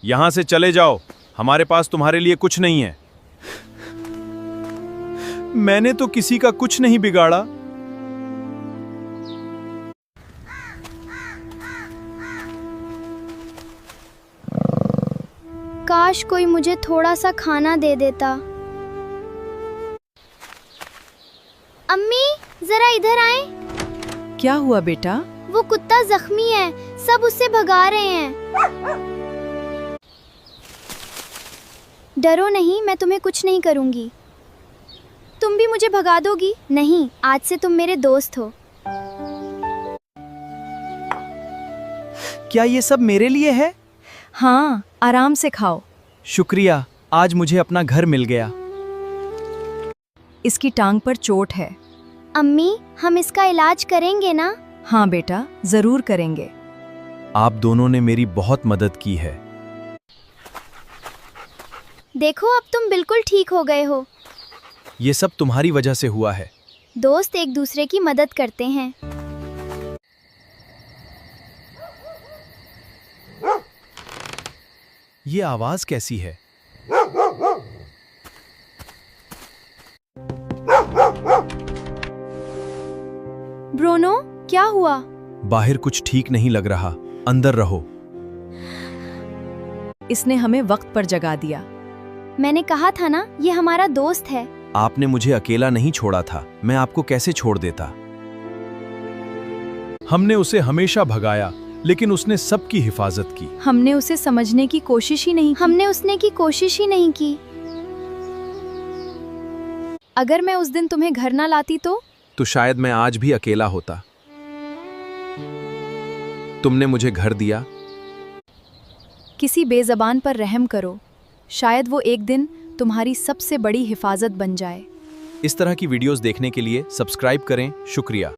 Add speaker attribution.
Speaker 1: यहाँ से चले जाओ, हमारे पास तुम्हारे लिए कुछ नहीं है। मैंने तो किसी का कुछ नहीं बिगाड़ा।
Speaker 2: काश कोई मुझे थोड़ा सा खाना दे देता। अम्मी, जरा इधर आए।
Speaker 3: क्या हुआ बेटा?
Speaker 2: वो कुत्ता जख्मी है, सब उससे भगा रहे हैं। डरो नहीं, मैं तुम्हें कुछ नहीं करूंगी। तुम भी मुझे भगा दोगी? नहीं, आज से तुम मेरे दोस्त हो।
Speaker 4: क्या ये सब मेरे लिए है?
Speaker 3: हाँ, आराम से खाओ।
Speaker 4: शुक्रिया, आज मुझे अपना घर मिल गया।
Speaker 3: इसकी टांग पर चोट है।
Speaker 2: अम्मी, हम इसका इलाज करेंगे ना?
Speaker 3: हाँ बेटा, जरूर करेंगे।
Speaker 1: आप दोनों ने मेरी बहुत मदद की है।
Speaker 2: देखो, अब तुम बिल्कुल ठीक हो गए हो।
Speaker 1: ये सब तुम्हारी वजह से हुआ है।
Speaker 2: दोस्त एक दूसरे की मदद करते हैं।
Speaker 1: ये आवाज कैसी है?
Speaker 2: ब्रूनो, क्या हुआ?
Speaker 1: बाहर कुछ ठीक नहीं लग रहा, अंदर रहो।
Speaker 3: इसने हमें वक्त पर जगा दिया।
Speaker 2: मैंने कहा था ना, ये हमारा दोस्त है।
Speaker 1: आपने मुझे अकेला नहीं छोड़ा था, मैं आपको कैसे छोड़ देता। हमने उसे हमेशा भगाया, लेकिन उसने सबकी हिफाजत की।
Speaker 3: हमने उसे समझने की कोशिश ही नहीं की।
Speaker 2: हमने उसने की कोशिश ही नहीं की।
Speaker 3: अगर मैं उस दिन तुम्हें घर ना लाती
Speaker 1: तो शायद मैं आज भी अकेला होता। तुमने मुझे घर दिया।
Speaker 3: किसी बेज़बान पर रहम करो, शायद वो एक दिन तुम्हारी सबसे बड़ी हिफाजत बन जाए।
Speaker 1: इस तरह की वीडियोस देखने के लिए सब्सक्राइब करें। शुक्रिया।